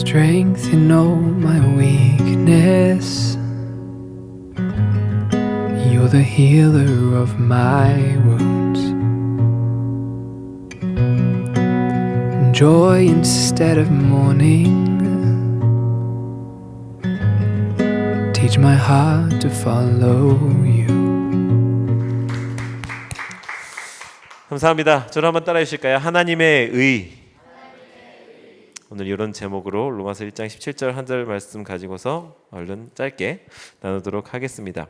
strength in all my weakness. You're the healer of my wounds. Joy instead of mourning. Teach my heart to follow you. 감사합니다. 저를 한번 따라해 주실까요? 하나님의 의. 오늘 이런 제목으로 로마서 1장 17절 한 절 말씀 가지고서 얼른 짧게 나누도록 하겠습니다.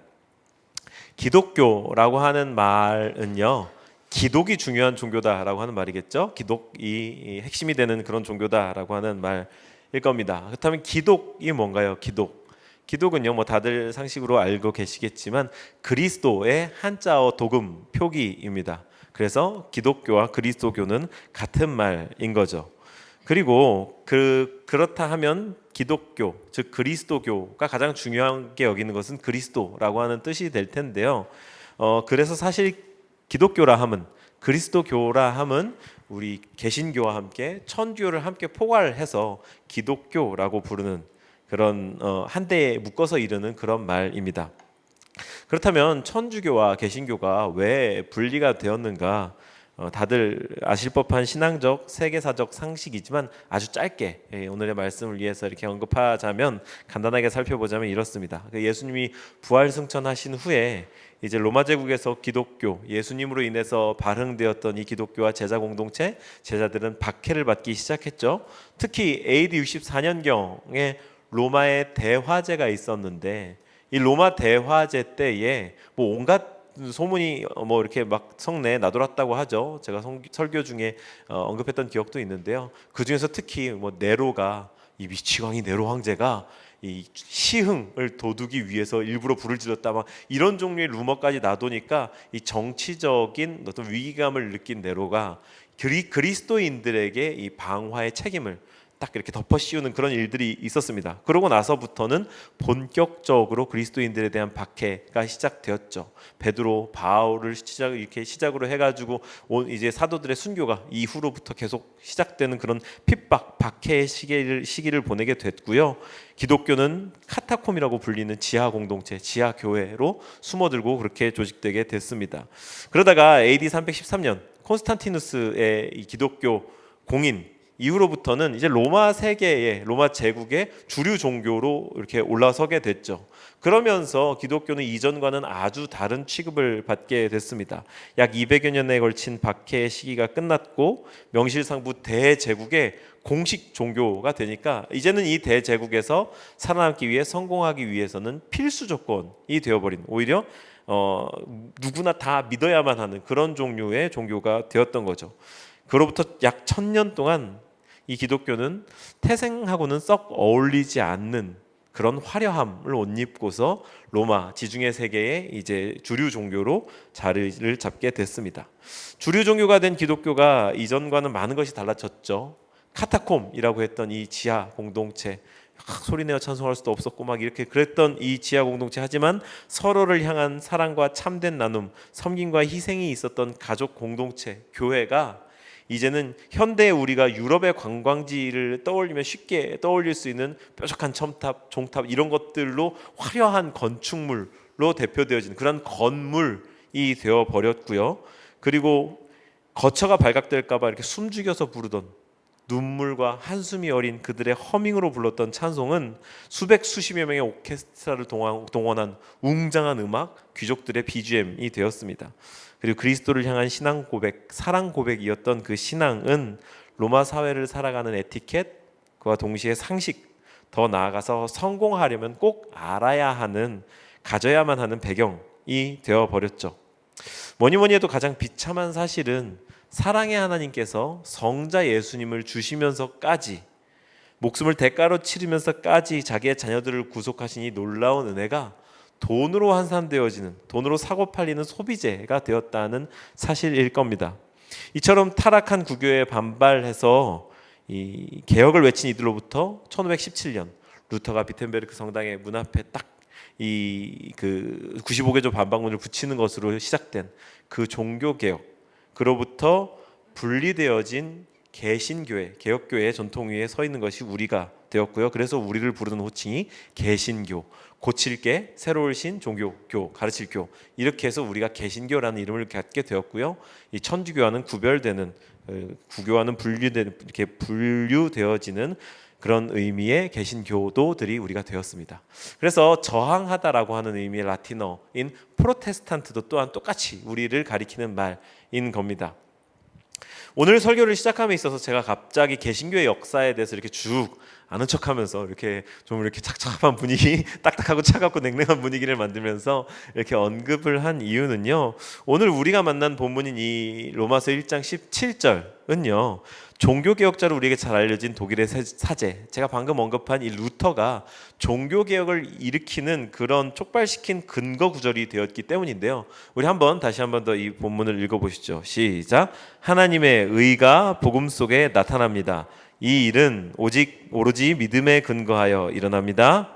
기독교라고 하는 말은요, 기독이 중요한 종교다라고 하는 말이겠죠. 기독이 핵심이 되는 그런 종교다라고 하는 말일 겁니다. 그렇다면 기독이 뭔가요? 기독은요, 뭐 다들 상식으로 알고 계시겠지만 그리스도의 한자어 도금 표기입니다. 그래서 기독교와 그리스도교는 같은 말인 거죠. 그리고 그렇다 하면 기독교, 즉 그리스도교가 가장 중요하게 여기는 것은 그리스도라고 하는 뜻이 될 텐데요. 그래서 사실 기독교라 함은, 그리스도교라 함은 우리 개신교와 함께 천주교를 함께 포괄해서 기독교라고 부르는 그런 한데에 묶어서 이르는 그런 말입니다. 그렇다면 천주교와 개신교가 왜 분리가 되었는가? 다들 아실 법한 신앙적, 세계사적 상식이지만 아주 짧게 오늘의 말씀을 위해서 이렇게 언급하자면, 간단하게 살펴보자면 이렇습니다. 예수님이 부활 승천하신 후에 이제 로마 제국에서 기독교, 예수님으로 인해서 발흥되었던 이 기독교와 제자 공동체, 제자들은 박해를 받기 시작했죠. 특히 AD 64년경에 로마의 대화제가 있었는데, 이 로마 대화제 때에 뭐 온갖 소문이 뭐 이렇게 막 성내에 나돌았다고 하죠. 제가 설교 중에 언급했던 기억도 있는데요. 그 중에서 특히 뭐 네로가, 이 미치광이 네로 황제가 이 시흥을 도두기 위해서 일부러 불을 질렀다, 막 이런 종류의 루머까지 나도니까 이 정치적인 어떤 위기감을 느낀 네로가 그리스도인들에게 이 방화의 책임을 딱 이렇게 덮어 씌우는 그런 일들이 있었습니다. 그러고 나서부터는 본격적으로 그리스도인들에 대한 박해가 시작되었죠. 베드로, 바울을 이렇게 시작으로 해가지고 이제 사도들의 순교가 이후로부터 계속 시작되는 그런 핍박, 박해의 시기를 보내게 됐고요. 기독교는 카타콤이라고 불리는 지하 공동체, 지하 교회로 숨어들고 그렇게 조직되게 됐습니다. 그러다가 AD 313년 콘스탄티누스의 이 기독교 공인 이후로부터는 이제 로마 세계의, 로마 제국의 주류 종교로 이렇게 올라서게 됐죠. 그러면서 기독교는 이전과는 아주 다른 취급을 받게 됐습니다. 약 200여 년에 걸친 박해의 시기가 끝났고 명실상부 대제국의 공식 종교가 되니까 이제는 이 대제국에서 살아남기 위해, 성공하기 위해서는 필수 조건이 되어버린, 오히려 누구나 다 믿어야만 하는 그런 종류의 종교가 되었던 거죠. 그로부터 약 1000년 동안 이 기독교는 태생하고는 썩 어울리지 않는 그런 화려함을 옷 입고서 로마 지중해 세계의 이제 주류 종교로 자리를 잡게 됐습니다. 주류 종교가 된 기독교가 이전과는 많은 것이 달라졌죠. 카타콤이라고 했던 이 지하 공동체, 소리내어 찬송할 수도 없었고 막 이렇게 그랬던 이 지하 공동체, 하지만 서로를 향한 사랑과 참된 나눔, 섬김과 희생이 있었던 가족 공동체, 교회가 이제는 현대의 우리가 유럽의 관광지를 떠올리면 쉽게 떠올릴 수 있는 뾰족한 첨탑, 종탑 이런 것들로 화려한 건축물로 대표되어진 그런 건물이 되어버렸고요. 그리고 거처가 발각될까 봐 이렇게 숨죽여서 부르던, 눈물과 한숨이 어린 그들의 허밍으로 불렀던 찬송은 수백 수십여 명의 오케스트라를 동원한 웅장한 음악, 귀족들의 BGM이 되었습니다. 그리고 그리스도를 향한 신앙 고백, 사랑 고백이었던 그 신앙은 로마 사회를 살아가는 에티켓, 그와 동시에 상식, 더 나아가서 성공하려면 꼭 알아야 하는, 가져야만 하는 배경이 되어버렸죠. 뭐니 해도 가장 비참한 사실은 사랑의 하나님께서 성자 예수님을 주시면서까지, 목숨을 대가로 치르면서까지 자기의 자녀들을 구속하신 이 놀라운 은혜가 돈으로 환산되어지는, 돈으로 사고 팔리는 소비재가 되었다는 사실일 겁니다. 이처럼 타락한 구교에 반발해서 이 개혁을 외친 이들로부터 1517년 루터가 비텐베르크 성당의 문 앞에 딱 이 그 95개조 반박문을 붙이는 것으로 시작된 그 종교 개혁, 그로부터 분리되어진 개신교회, 개혁교회의 전통 위에 서 있는 것이 우리가 되었고요. 그래서 우리를 부르는 호칭이 개신교, 고칠 게, 새로울 신, 종교교, 가르칠 교, 이렇게 해서 우리가 개신교라는 이름을 갖게 되었고요. 이 천주교와는 구별되는, 구교와는 이렇게 분류되어지는 그런 의미의 개신교도들이 우리가 되었습니다. 그래서 저항하다라고 하는 의미의 라틴어인 프로테스탄트도 또한 똑같이 우리를 가리키는 말인 겁니다. 오늘 설교를 시작함에 있어서 제가 갑자기 개신교의 역사에 대해서 이렇게 쭉 아는 척하면서 이렇게 좀 이렇게 착잡한 분위기, 딱딱하고 차갑고 냉랭한 분위기를 만들면서 이렇게 언급을 한 이유는요. 오늘 우리가 만난 본문인 이 로마서 1장 17절은요. 종교개혁자로 우리에게 잘 알려진 독일의 사제, 제가 방금 언급한 이 루터가 종교개혁을 일으키는 그런 촉발시킨 근거 구절이 되었기 때문인데요. 우리 다시 한번 더 이 본문을 읽어보시죠. 시작. 하나님의 의가 복음 속에 나타납니다. 이 일은 오로지 믿음에 근거하여 일어납니다.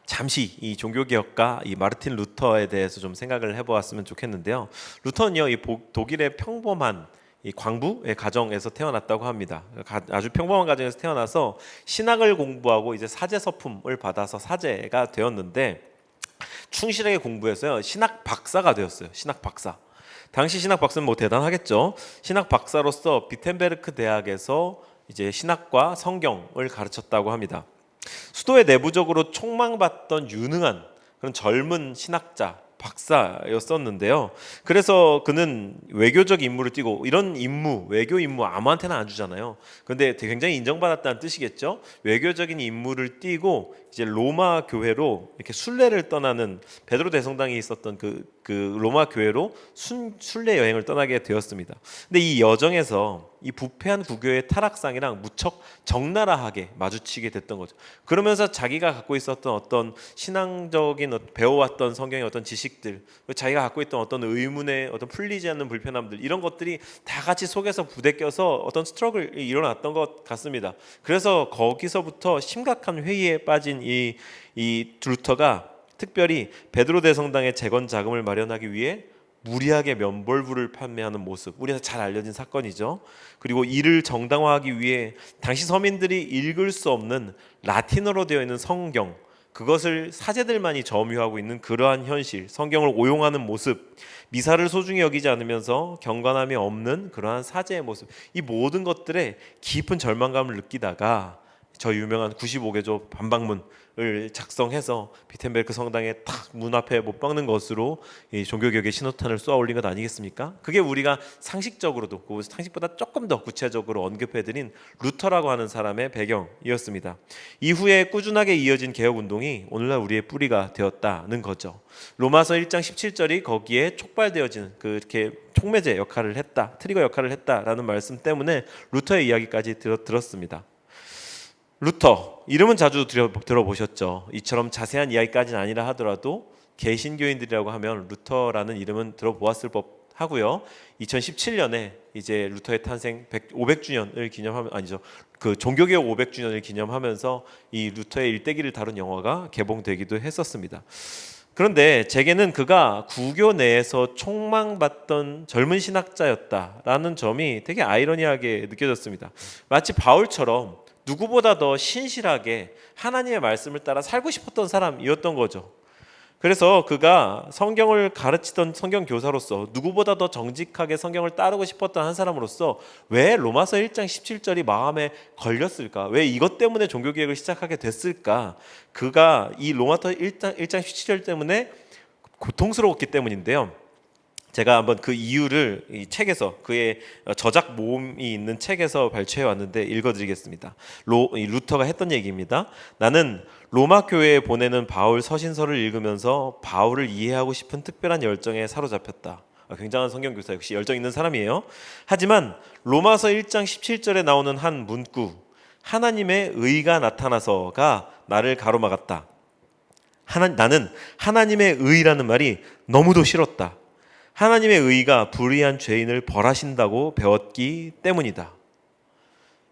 잠시 이 종교개혁가 이 마르틴 루터에 대해서 좀 생각을 해보았으면 좋겠는데요. 루터는요, 이 독일의 평범한 이 광부의 가정에서 태어났다고 합니다. 아주 평범한 가정에서 태어나서 신학을 공부하고 이제 사제 서품을 받아서 사제가 되었는데 충실하게 공부해서요 신학 박사가 되었어요. 신학 박사. 당시 신학 박사는 뭐 대단하겠죠. 신학 박사로서 비텐베르크 대학에서 이제 신학과 성경을 가르쳤다고 합니다. 수도에 내부적으로 촉망받던 유능한 그런 젊은 신학자 박사였었는데요. 그래서 그는 외교적 임무를 띠고, 이런 임무, 외교 임무 아무한테나 안 주잖아요. 그런데 굉장히 인정받았다는 뜻이겠죠. 외교적인 임무를 띠고 이제 로마 교회로 이렇게 순례를 떠나는, 베드로 대성당이 있었던 그 로마 교회로 순례 여행을 떠나게 되었습니다. 근데 이 여정에서 이 부패한 구교의 타락상이랑 무척 적나라하게 마주치게 됐던 거죠. 그러면서 자기가 갖고 있었던 어떤 신앙적인 배워왔던 성경의 어떤 지식들, 자기가 갖고 있던 어떤 의문의 어떤 풀리지 않는 불편함들, 이런 것들이 다 같이 속에서 부대껴서 어떤 스트러글이 일어났던 것 같습니다. 그래서 거기서부터 심각한 회의에 빠진 이 루터가 특별히 베드로 대성당의 재건 자금을 마련하기 위해 무리하게 면벌부를 판매하는 모습, 우리한테 잘 알려진 사건이죠. 그리고 이를 정당화하기 위해 당시 서민들이 읽을 수 없는 라틴어로 되어 있는 성경, 그것을 사제들만이 점유하고 있는 그러한 현실, 성경을 오용하는 모습, 미사를 소중히 여기지 않으면서 경건함이 없는 그러한 사제의 모습, 이 모든 것들에 깊은 절망감을 느끼다가 저 유명한 95개조 반박문을 작성해서 비텐베르크 성당에 탁 문 앞에 못 박는 것으로 이 종교개혁의 신호탄을 쏘아 올린 것 아니겠습니까? 그게 우리가 상식적으로도, 그 상식보다 조금 더 구체적으로 언급해드린 루터라고 하는 사람의 배경이었습니다. 이후에 꾸준하게 이어진 개혁운동이 오늘날 우리의 뿌리가 되었다는 거죠. 로마서 1장 17절이 거기에 촉발되어지는 그렇게 촉매제 역할을 했다, 트리거 역할을 했다라는 말씀 때문에 루터의 이야기까지 들었습니다. 루터, 이름은 자주 들어보셨죠. 이처럼 자세한 이야기까지는 아니라 하더라도 개신교인들이라고 하면 루터라는 이름은 들어보았을 법하고요. 2017년에 이제 루터의 탄생 500주년을 기념하면, 아니죠, 그 종교개혁 500주년을 기념하면서 이 루터의 일대기를 다룬 영화가 개봉되기도 했었습니다. 그런데 제게는 그가 구교 내에서 촉망받던 젊은 신학자였다라는 점이 되게 아이러니하게 느껴졌습니다. 마치 바울처럼 누구보다 더 신실하게 하나님의 말씀을 따라 살고 싶었던 사람이었던 거죠. 그래서 그가 성경을 가르치던 성경 교사로서 누구보다 더 정직하게 성경을 따르고 싶었던 한 사람으로서 왜 로마서 1장 17절이 마음에 걸렸을까? 왜 이것 때문에 종교개혁을 시작하게 됐을까? 그가 이 로마서 1장 17절 때문에 고통스러웠기 때문인데요. 제가 한번 그 이유를 이 책에서, 그의 저작 모음이 있는 책에서 발췌해 왔는데 읽어드리겠습니다. 루터가 했던 얘기입니다. 나는 로마 교회에 보내는 바울 서신서를 읽으면서 바울을 이해하고 싶은 특별한 열정에 사로잡혔다. 굉장한 성경 교사, 역시 열정 있는 사람이에요. 하지만 로마서 1장 17절에 나오는 한 문구, 하나님의 의가 나타나서가 나를 가로막았다. 나는 하나님의 의라는 말이 너무도 싫었다. 하나님의 의가 불의한 죄인을 벌하신다고 배웠기 때문이다.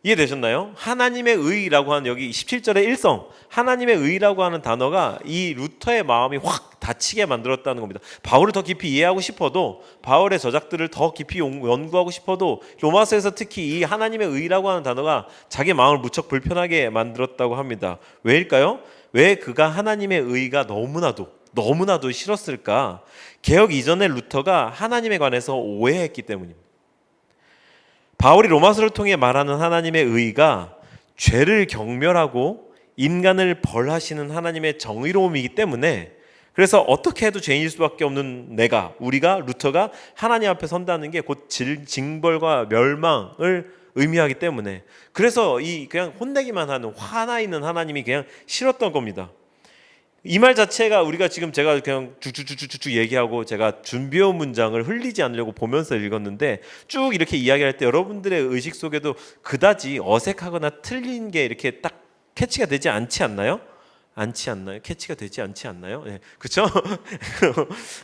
이해되셨나요? 하나님의 의라고 하는 여기 17절의 일성, 하나님의 의라고 하는 단어가 이 루터의 마음이 확 닫히게 만들었다는 겁니다. 바울을 더 깊이 이해하고 싶어도, 바울의 저작들을 더 깊이 연구하고 싶어도 로마서에서 특히 이 하나님의 의라고 하는 단어가 자기 마음을 무척 불편하게 만들었다고 합니다. 왜일까요? 왜 그가 하나님의 의가 너무나도 싫었을까? 개혁 이전의 루터가 하나님에 관해서 오해했기 때문입니다. 바울이 로마서를 통해 말하는 하나님의 의가 죄를 경멸하고 인간을 벌하시는 하나님의 정의로움이기 때문에, 그래서 어떻게 해도 죄인일 수밖에 없는 우리가 루터가 하나님 앞에 선다는 게 곧 징벌과 멸망을 의미하기 때문에, 그래서 이 그냥 혼내기만 하는 화나 있는 하나님이 그냥 싫었던 겁니다. 이 말 자체가 우리가 지금 제가 그냥 쭉쭉쭉쭉 얘기하고 제가 준비해온 문장을 흘리지 않으려고 보면서 읽었는데, 쭉 이렇게 이야기할 때 여러분들의 의식 속에도 그다지 어색하거나 틀린 게 이렇게 딱 캐치가 되지 않지 않나요? 캐치가 되지 않지 않나요? 네, 그렇죠?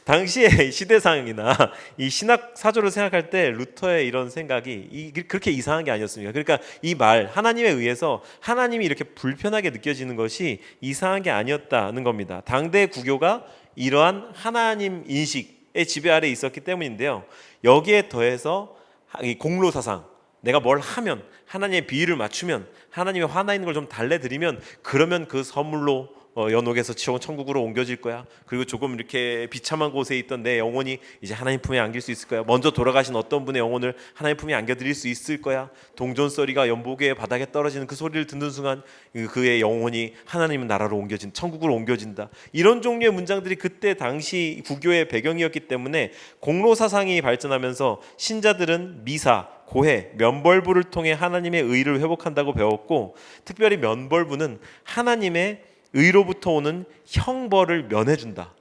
당시의 시대상이나 이 신학 사조를 생각할 때 루터의 이런 생각이 그렇게 이상한 게 아니었습니까? 그러니까 이 말, 하나님에 의해서 하나님이 이렇게 불편하게 느껴지는 것이 이상한 게 아니었다는 겁니다. 당대 구교가 이러한 하나님 인식의 지배 아래 있었기 때문인데요. 여기에 더해서 이 공로 사상, 내가 뭘 하면, 하나님의 비위를 맞추면, 하나님의 화나 있는 걸 좀 달래드리면, 그러면 그 선물로 연옥에서 천국으로 옮겨질 거야. 그리고 조금 이렇게 비참한 곳에 있던 내 영혼이 이제 하나님 품에 안길 수 있을 거야. 먼저 돌아가신 어떤 분의 영혼을 하나님 품에 안겨드릴 수 있을 거야. 동전소리가 연복의 바닥에 떨어지는 그 소리를 듣는 순간 그의 영혼이 하나님 나라로 천국으로 옮겨진다. 이런 종류의 문장들이 그때 당시 구교의 배경이었기 때문에 공로 사상이 발전하면서 신자들은 미사, 고해, 면벌부를 통해 하나님의 의를 회복한다고 배웠고, 특별히 면벌부는 하나님의 의로부터 오는 형벌을 면해준다.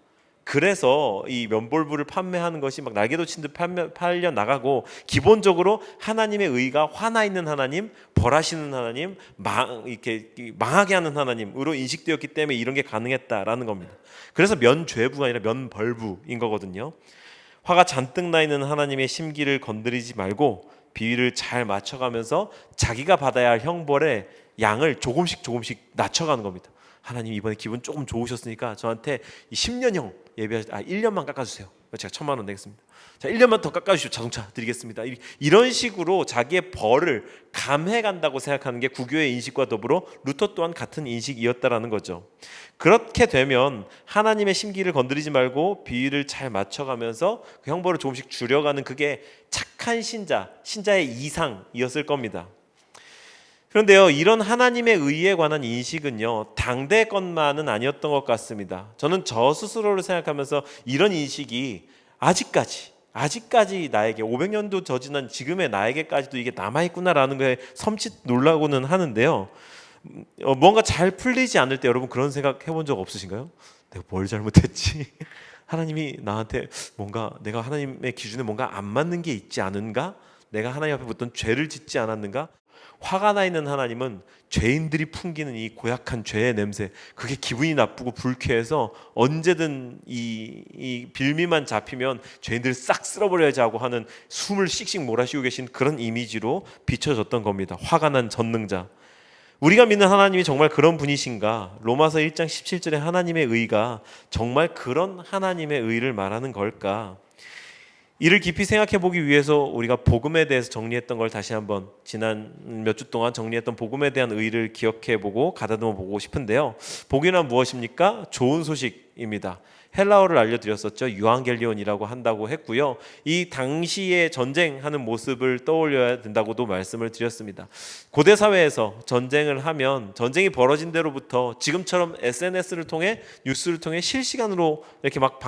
그래서 이 면벌부를 판매하는 것이 막 날개도 친 듯 팔려 나가고, 기본적으로 하나님의 의가 화나 있는 하나님, 벌하시는 하나님, 이렇게 망하게 하는 하나님으로 인식되었기 때문에 이런 게 가능했다라는 겁니다. 그래서 면죄부가 아니라 면벌부인 거거든요. 화가 잔뜩 나 있는 하나님의 심기를 건드리지 말고 비위를 잘 맞춰가면서 자기가 받아야 할 형벌의 양을 조금씩 낮춰가는 겁니다. 하나님 이번에 기분 조금 좋으셨으니까 저한테 10년형 1년만 깎아주세요. 제가 1,000,000원 내겠습니다. 자, 1년만 더 깎아주시오. 자동차 드리겠습니다. 이런 식으로 자기의 벌을 감해간다고 생각하는 게 구교의 인식과 더불어 루터 또한 같은 인식이었다라는 거죠. 그렇게 되면 하나님의 심기를 건드리지 말고 비위를 잘 맞춰가면서 그 형벌을 조금씩 줄여가는, 그게 착한 신자의 이상이었을 겁니다. 그런데요, 이런 하나님의 의에 관한 인식은요, 당대 것만은 아니었던 것 같습니다. 저는 저 스스로를 생각하면서 이런 인식이 아직까지 나에게 500년도 더 지난 지금의 나에게까지도 이게 남아있구나라는 거에 섬찟 놀라고는 하는데요. 뭔가 잘 풀리지 않을 때 여러분 그런 생각 해본 적 없으신가요? 내가 뭘 잘못했지? 하나님이 나한테 뭔가, 내가 하나님의 기준에 뭔가 안 맞는 게 있지 않은가? 내가 하나님 앞에 어떤 죄를 짓지 않았는가? 화가 나 있는 하나님은 죄인들이 풍기는 이 고약한 죄의 냄새, 그게 기분이 나쁘고 불쾌해서 언제든 이 빌미만 잡히면 죄인들을 싹 쓸어버려야지 하고 하는, 숨을 씩씩 몰아쉬고 계신 그런 이미지로 비춰졌던 겁니다. 화가 난 전능자. 우리가 믿는 하나님이 정말 그런 분이신가? 로마서 1장 17절에 하나님의 의가 정말 그런 하나님의 의를 말하는 걸까? 이를 깊이 생각해 보기 위해서 우리가 복음에 대해서 정리했던 걸 다시 한번, 지난 몇 주 동안 정리했던 복음에 대한 의의를 기억해 보고 가다듬어 보고 싶은데요. 복음은 무엇입니까? 좋은 소식입니다. 헬라어를 알려드렸었죠. 유앙겔리온이라고 한다고 했고요. 이 당시에 전쟁하는 모습을 떠올려야 된다고도 말씀을 드렸습니다. 고대 사회에서 전쟁을 하면 전쟁이 벌어진 데로부터 지금처럼 SNS를 통해, 뉴스를 통해 실시간으로 이렇게 막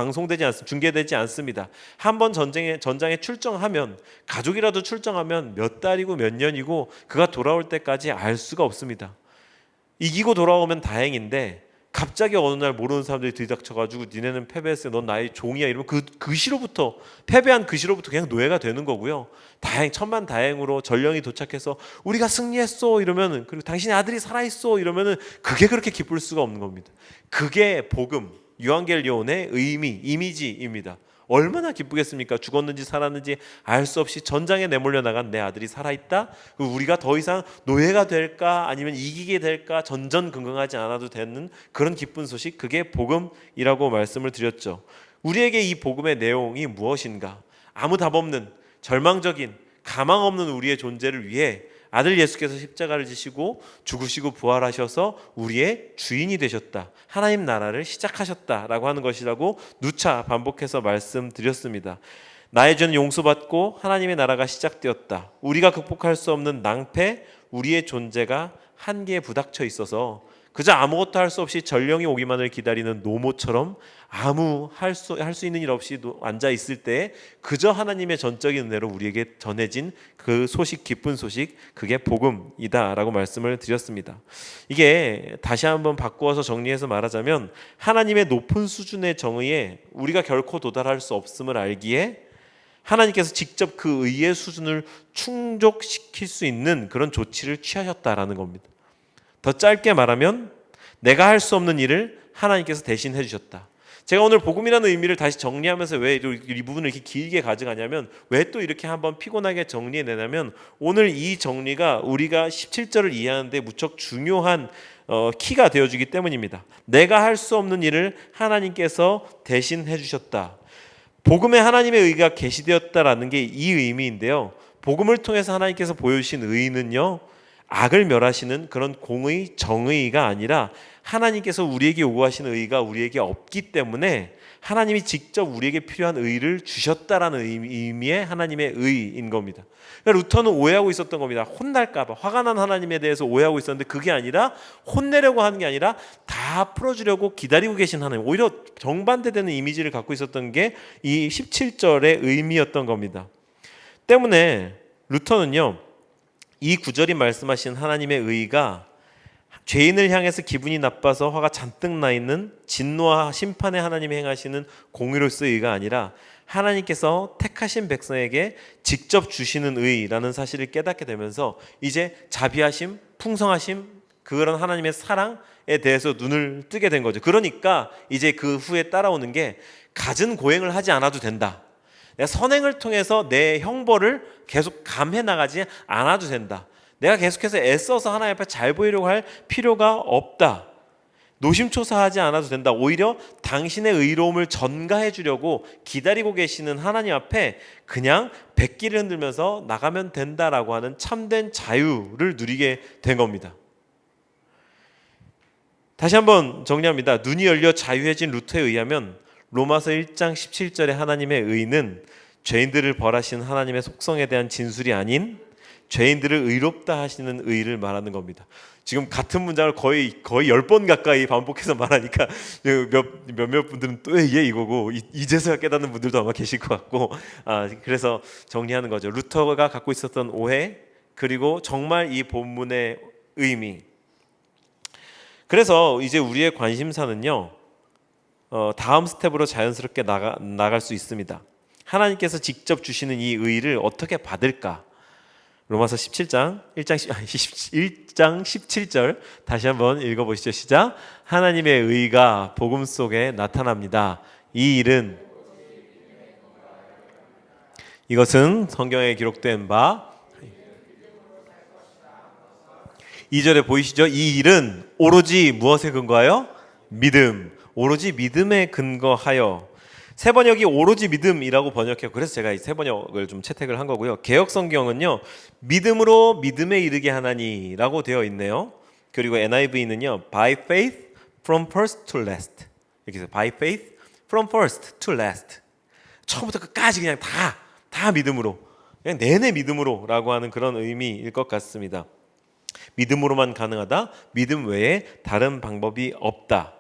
중계되지 않습니다. 한번 전장에 출정하면, 가족이라도 출정하면 몇 달이고 몇 년이고 그가 돌아올 때까지 알 수가 없습니다. 이기고 돌아오면 다행인데, 갑자기 어느 날 모르는 사람들이 들이닥쳐가지고 니네는 패배했어요, 넌 나의 종이야, 이러면 패배한 그 시로부터 그냥 노예가 되는 거고요. 천만다행으로 전령이 도착해서 우리가 승리했어 이러면은, 그리고 당신의 아들이 살아있어 이러면은 그게 그렇게 기쁠 수가 없는 겁니다. 그게 복음, 유앙겔리온의 이미지입니다. 얼마나 기쁘겠습니까? 죽었는지 살았는지 알 수 없이 전장에 내몰려 나간 내 아들이 살아있다. 우리가 더 이상 노예가 될까 아니면 이기게 될까 전전긍긍하지 않아도 되는 그런 기쁜 소식, 그게 복음이라고 말씀을 드렸죠. 우리에게 이 복음의 내용이 무엇인가? 아무 답 없는 절망적인 가망 없는 우리의 존재를 위해 아들 예수께서 십자가를 지시고 죽으시고 부활하셔서 우리의 주인이 되셨다. 하나님 나라를 시작하셨다라고 하는 것이라고 누차 반복해서 말씀드렸습니다. 나의 죄는 용서받고 하나님의 나라가 시작되었다. 우리가 극복할 수 없는 낭패, 우리의 존재가 한계에 부닥쳐 있어서 그저 아무것도 할 수 없이 전령이 오기만을 기다리는 노모처럼 아무 할 수 있는 일 없이 앉아 있을 때 그저 하나님의 전적인 은혜로 우리에게 전해진 그 소식, 기쁜 소식, 그게 복음이다라고 말씀을 드렸습니다. 이게 다시 한번 바꾸어서 정리해서 말하자면 하나님의 높은 수준의 정의에 우리가 결코 도달할 수 없음을 알기에 하나님께서 직접 그 의의 수준을 충족시킬 수 있는 그런 조치를 취하셨다라는 겁니다. 더 짧게 말하면 내가 할 수 없는 일을 하나님께서 대신 해주셨다. 제가 오늘 복음이라는 의미를 다시 정리하면서 왜 이 부분을 이렇게 길게 가져가냐면, 왜 또 이렇게 한번 피곤하게 정리해내냐면, 오늘 이 정리가 우리가 17절을 이해하는데 무척 중요한 키가 되어주기 때문입니다. 내가 할 수 없는 일을 하나님께서 대신 해주셨다. 복음에 하나님의 의가 계시되었다라는 게 이 의미인데요. 복음을 통해서 하나님께서 보여주신 의는요, 악을 멸하시는 그런 공의, 정의가 아니라 하나님께서 우리에게 요구하시는 의가 우리에게 없기 때문에 하나님이 직접 우리에게 필요한 의를 주셨다라는 의미의 하나님의 의인 겁니다. 그러니까 루터는 오해하고 있었던 겁니다. 혼날까 봐, 화가 난 하나님에 대해서 오해하고 있었는데, 그게 아니라 혼내려고 하는 게 아니라 다 풀어주려고 기다리고 계신 하나님, 오히려 정반대되는 이미지를 갖고 있었던 게 이 17절의 의미였던 겁니다. 때문에 루터는요, 이 구절이 말씀하신 하나님의 의가 죄인을 향해서 기분이 나빠서 화가 잔뜩 나 있는 진노와 심판의 하나님이 행하시는 공의로서의 의가 아니라 하나님께서 택하신 백성에게 직접 주시는 의라는 사실을 깨닫게 되면서 이제 자비하심, 풍성하심, 그런 하나님의 사랑에 대해서 눈을 뜨게 된 거죠. 그러니까 이제 그 후에 따라오는 게, 갖은 고행을 하지 않아도 된다. 내가 선행을 통해서 내 형벌을 계속 감해 나가지 않아도 된다. 내가 계속해서 애써서 하나님 앞에 잘 보이려고 할 필요가 없다. 노심초사하지 않아도 된다. 오히려 당신의 의로움을 전가해 주려고 기다리고 계시는 하나님 앞에 그냥 백기를 흔들면서 나가면 된다라고 하는 참된 자유를 누리게 된 겁니다. 다시 한번 정리합니다. 눈이 열려 자유해진 루터에 의하면 로마서 1장 17절의 하나님의 의는 죄인들을 벌하신 하나님의 속성에 대한 진술이 아닌 죄인들을 의롭다 하시는 의를 말하는 겁니다. 지금 같은 문장을 거의 10번 가까이 반복해서 말하니까 몇몇 분들은 또 이거고 이제서야 깨닫는 분들도 아마 계실 것 같고, 그래서 정리하는 거죠. 루터가 갖고 있었던 오해, 그리고 정말 이 본문의 의미. 그래서 이제 우리의 관심사는요, 다음 스텝으로 자연스럽게 나갈 수 있습니다. 하나님께서 직접 주시는 이 의를 어떻게 받을까? 로마서 1장 17절 다시 한번 읽어보시죠. 시작. 하나님의 의가 복음 속에 나타납니다. 이 일은, 이것은 성경에 기록된 바, 2절에 보이시죠? 이 일은 오로지 무엇에 근거하여? 믿음. 오로지 믿음에 근거하여. 새 번역이 오로지 믿음이라고 번역해요. 그래서 제가 이 새 번역을 좀 채택을 한 거고요. 개역 성경은요, 믿음으로 믿음에 이르게 하나니라고 되어 있네요. 그리고 NIV는요, by faith from first to last. 이렇게 해서 by faith from first to last. 처음부터 끝까지 그냥 다 믿음으로, 그냥 내내 믿음으로라고 하는 그런 의미일 것 같습니다. 믿음으로만 가능하다. 믿음 외에 다른 방법이 없다.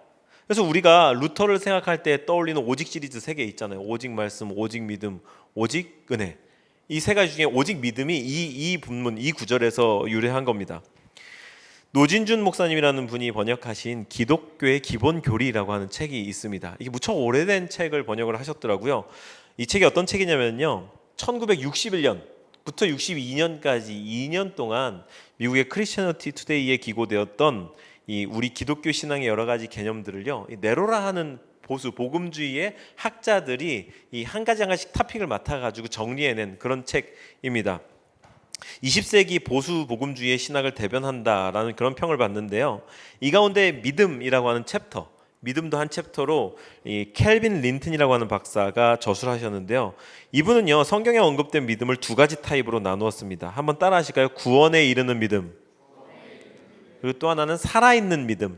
그래서 우리가 루터를 생각할 때 떠올리는 오직 시리즈 3개 있잖아요. 오직 말씀, 오직 믿음, 오직 은혜. 이 세 가지 중에 오직 믿음이 이 본문, 이 구절에서 유래한 겁니다. 노진준 목사님이라는 분이 번역하신 기독교의 기본 교리라고 하는 책이 있습니다. 이게 무척 오래된 책을 번역을 하셨더라고요. 이 책이 어떤 책이냐면요, 1961년부터 62년까지 2년 동안 미국의 크리스천어티 투데이에 기고되었던 이 우리 기독교 신앙의 여러 가지 개념들을요, 네로라 하는 보수 복음주의의 학자들이 이 한 가지 한 가지씩 토픽을 맡아가지고 정리해낸 그런 책입니다. 20세기 보수 복음주의의 신학을 대변한다라는 그런 평을 받는데요. 이 가운데 믿음이라고 하는 챕터, 믿음도 한 챕터로 이 켈빈 린튼이라고 하는 박사가 저술을 하셨는데요. 이분은요, 성경에 언급된 믿음을 두 가지 타입으로 나누었습니다. 한번 따라 하실까요? 구원에 이르는 믿음, 그리고 또 하나는 살아있는 믿음.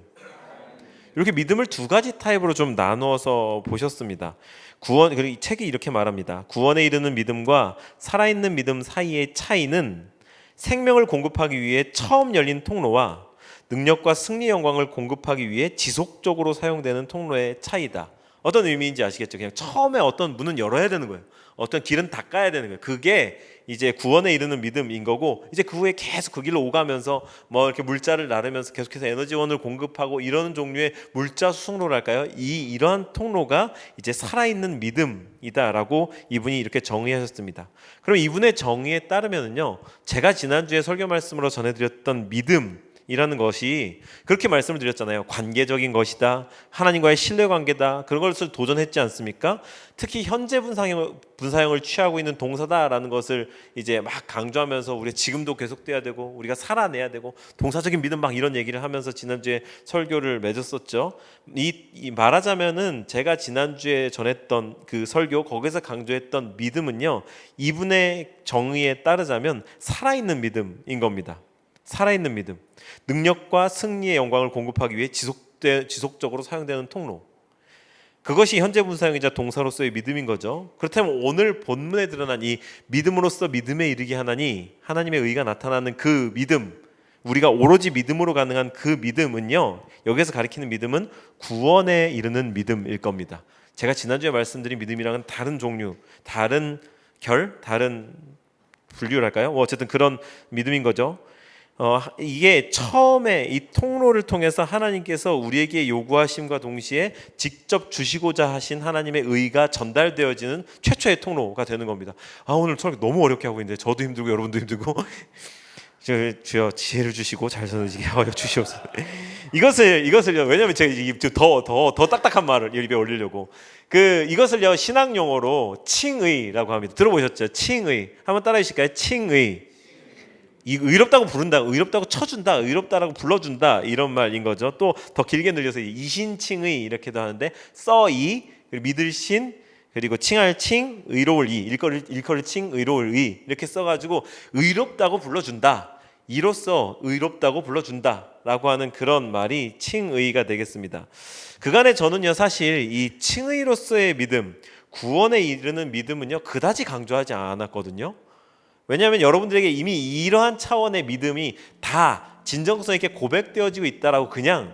이렇게 믿음을 두 가지 타입으로 좀 나누어서 보셨습니다. 그리고 이 책이 이렇게 말합니다. 구원에 이르는 믿음과 살아있는 믿음 사이의 차이는 생명을 공급하기 위해 처음 열린 통로와 능력과 승리 영광을 공급하기 위해 지속적으로 사용되는 통로의 차이다. 어떤 의미인지 아시겠죠? 그냥 처음에 어떤 문은 열어야 되는 거예요. 어떤 길은 닦아야 되는 거예요. 그게 이제 구원에 이르는 믿음인 거고, 이제 그 후에 계속 그 길로 오가면서 뭐 이렇게 물자를 나르면서 계속해서 에너지원을 공급하고 이런 종류의 물자 수송로랄까요? 이러한 통로가 이제 살아있는 믿음이다라고 이분이 이렇게 정의하셨습니다. 그럼 이분의 정의에 따르면요, 제가 지난주에 설교 말씀으로 전해드렸던 믿음 이라는 것이 그렇게 말씀을 드렸잖아요. 관계적인 것이다. 하나님과의 신뢰관계다. 그런 것을 도전했지 않습니까? 특히 현재 분사형을 취하고 있는 동사다라는 것을 이제 막 강조하면서 우리가 지금도 계속돼야 되고 우리가 살아내야 되고 동사적인 믿음 막 이런 얘기를 하면서 지난주에 설교를 맺었었죠. 이 말하자면은 제가 지난주에 전했던 그 설교 거기서 강조했던 믿음은요, 이분의 정의에 따르자면 살아있는 믿음인 겁니다. 살아있는 믿음, 능력과 승리의 영광을 공급하기 위해 지속적으로 사용되는 통로. 그것이 현재 분사형이자 동사로서의 믿음인 거죠. 그렇다면 오늘 본문에 드러난 이 믿음으로써 믿음에 이르게 하나니 하나님의 의가 나타나는 그 믿음, 우리가 오로지 믿음으로 가능한 그 믿음은요, 여기서 가리키는 믿음은 구원에 이르는 믿음일 겁니다. 제가 지난주에 말씀드린 믿음이랑은 다른 종류, 다른 결, 다른 분류랄까요? 어쨌든 그런 믿음인 거죠. 이게 처음에 이 통로를 통해서 하나님께서 우리에게 요구하심과 동시에 직접 주시고자 하신 하나님의 의가 전달되어지는 최초의 통로가 되는 겁니다. 오늘 설교 너무 어렵게 하고 있는데 저도 힘들고 여러분도 힘들고 주여 지혜를 주시고 잘 전해지게 하여 주시옵소서. 이것을요, 왜냐하면 제가 더 딱딱한 말을 입에 올리려고 이것을요 신학 용어로 칭의라고 합니다. 들어보셨죠? 칭의. 한번 따라해 주실까요? 칭의. 의롭다고 부른다, 의롭다고 쳐준다, 의롭다라고 불러준다, 이런 말인 거죠. 또 더 길게 늘려서 이신칭의 이렇게도 하는데, 써이, 믿을 신, 그리고 칭할 칭, 의로울 이, 일컬을 칭, 의로울 의, 이렇게 써가지고 의롭다고 불러준다, 이로써 의롭다고 불러준다라고 하는 그런 말이 칭의가 되겠습니다. 그간에 저는요, 사실 이 칭의로서의 믿음, 구원에 이르는 믿음은요, 그다지 강조하지 않았거든요. 왜냐하면 여러분들에게 이미 이러한 차원의 믿음이 다 진정성 있게 고백되어지고 있다라고 그냥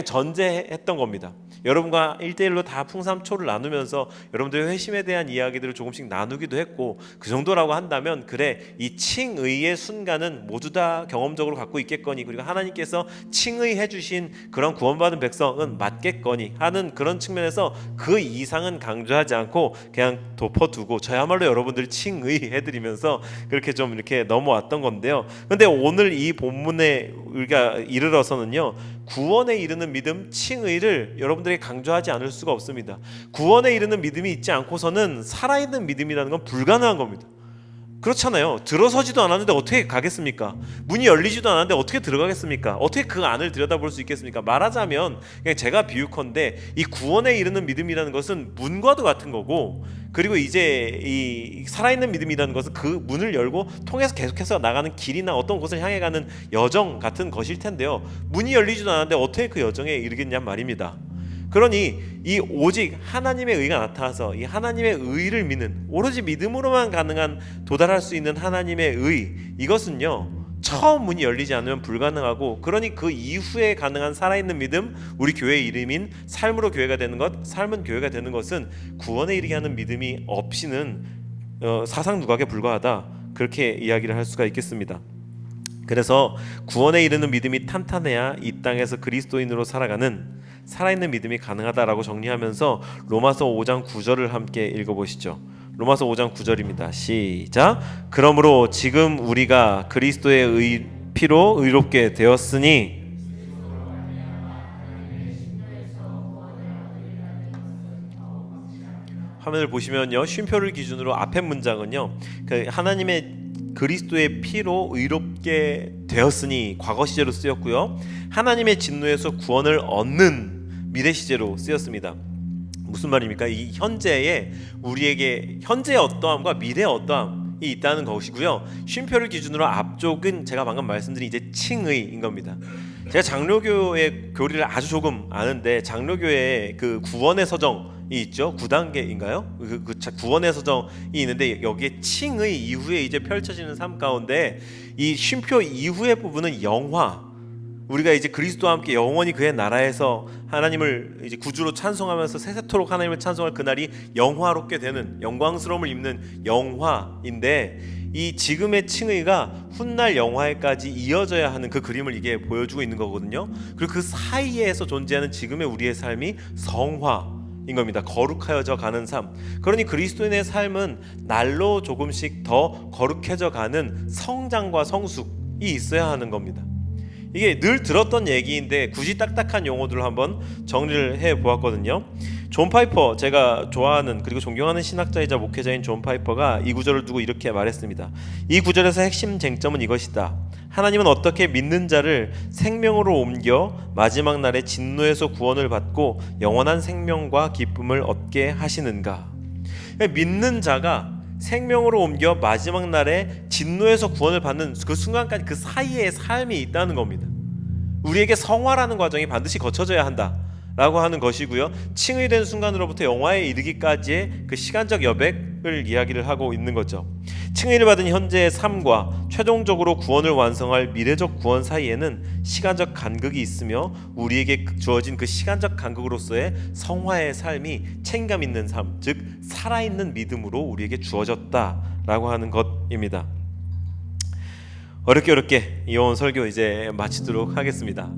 전제했던 겁니다. 여러분과 1대1로 다 풍삼초를 나누면서 여러분들의 회심에 대한 이야기들을 조금씩 나누기도 했고, 그 정도라고 한다면 그래, 이 칭의의 순간은 모두 다 경험적으로 갖고 있겠거니, 그리고 하나님께서 칭의해 주신 그런 구원받은 백성은 맞겠거니 하는 그런 측면에서 그 이상은 강조하지 않고 그냥 덮어두고 저야말로 여러분들 칭의해드리면서 그렇게 좀 이렇게 넘어왔던 건데요. 근데 오늘 이 본문에 우리가 이르러서는요, 구원에 이르는 믿음, 칭의를 여러분들에게 강조하지 않을 수가 없습니다. 구원에 이르는 믿음이 있지 않고서는 살아있는 믿음이라는 건 불가능한 겁니다. 그렇잖아요. 들어서지도 않았는데 어떻게 가겠습니까? 문이 열리지도 않았는데 어떻게 들어가겠습니까? 어떻게 그 안을 들여다볼 수 있겠습니까? 말하자면 그냥 제가 비유컨대 이 구원에 이르는 믿음이라는 것은 문과도 같은 거고, 그리고 이제 이 살아있는 믿음이라는 것은 그 문을 열고 통해서 계속해서 나가는 길이나 어떤 곳을 향해 가는 여정 같은 것일 텐데요. 문이 열리지도 않았는데 어떻게 그 여정에 이르겠냔 말입니다. 그러니 이 오직 하나님의 의가 나타나서 이 하나님의 의를 믿는, 오로지 믿음으로만 가능한 도달할 수 있는 하나님의 의, 이것은요 처음 문이 열리지 않으면 불가능하고, 그러니 그 이후에 가능한 살아있는 믿음, 우리 교회의 이름인 삶으로 교회가 되는 것, 삶은 교회가 되는 것은 구원에 이르게 하는 믿음이 없이는 사상 누각에 불과하다, 그렇게 이야기를 할 수가 있겠습니다. 그래서 구원에 이르는 믿음이 탄탄해야 이 땅에서 그리스도인으로 살아가는 살아있는 믿음이 가능하다라고 정리하면서 로마서 5장 9절을 함께 읽어보시죠. 로마서 5장 9절입니다. 시작. 그러므로 지금 우리가 그리스도의 피로 의롭게 되었으니 화면을 보시면요, 쉼표를 기준으로 앞에 문장은요, 그 하나님의 그리스도의 피로 의롭게 되었으니 과거 시제로 쓰였고요, 하나님의 진노에서 구원을 얻는 미래 시제로 쓰였습니다. 무슨 말입니까? 이 현재에 우리에게 현재의 어떠함과 미래의 어떠함이 있다는 것이고요, 쉼표를 기준으로 앞쪽은 제가 방금 말씀드린 이제 칭의인 겁니다. 제가 장로교의 교리를 아주 조금 아는데, 장로교의 그 구원의 서정이 있죠. 9단계인가요? 그 구원의 서정이 있는데, 여기에 칭의 이후에 이제 펼쳐지는 삶 가운데 이 쉼표 이후의 부분은 영화, 우리가 이제 그리스도와 함께 영원히 그의 나라에서 하나님을 이제 구주로 찬송하면서 세세토록 하나님을 찬송할 그날이 영화롭게 되는, 영광스러움을 입는 영화인데, 이 지금의 칭의가 훗날 영화에까지 이어져야 하는 그 그림을 이게 보여주고 있는 거거든요. 그리고 그 사이에서 존재하는 지금의 우리의 삶이 성화인 겁니다. 거룩하여져 가는 삶. 그러니 그리스도인의 삶은 날로 조금씩 더 거룩해져 가는 성장과 성숙이 있어야 하는 겁니다. 이게 늘 들었던 얘기인데 굳이 딱딱한 용어들을 한번 정리를 해보았거든요. 존 파이퍼, 제가 좋아하는 그리고 존경하는 신학자이자 목회자인 존 파이퍼가 이 구절을 두고 이렇게 말했습니다. 이 구절에서 핵심 쟁점은 이것이다. 하나님은 어떻게 믿는 자를 생명으로 옮겨 마지막 날에 진노에서 구원을 받고 영원한 생명과 기쁨을 얻게 하시는가. 믿는 자가 생명으로 옮겨 마지막 날에 진노에서 구원을 받는 그 순간까지 그 사이에 삶이 있다는 겁니다. 우리에게 성화라는 과정이 반드시 거쳐져야 한다라고 하는 것이고요, 칭의된 순간으로부터 영화에 이르기까지의 그 시간적 여백을 이야기를 하고 있는 거죠. 칭의를 받은 현재의 삶과 최종적으로 구원을 완성할 미래적 구원 사이에는 시간적 간극이 있으며, 우리에게 주어진 그 시간적 간극으로서의 성화의 삶이 책임감 있는 삶, 즉 살아있는 믿음으로 우리에게 주어졌다라고 하는 것입니다. 어렵게 이어온 설교 이제 마치도록 하겠습니다.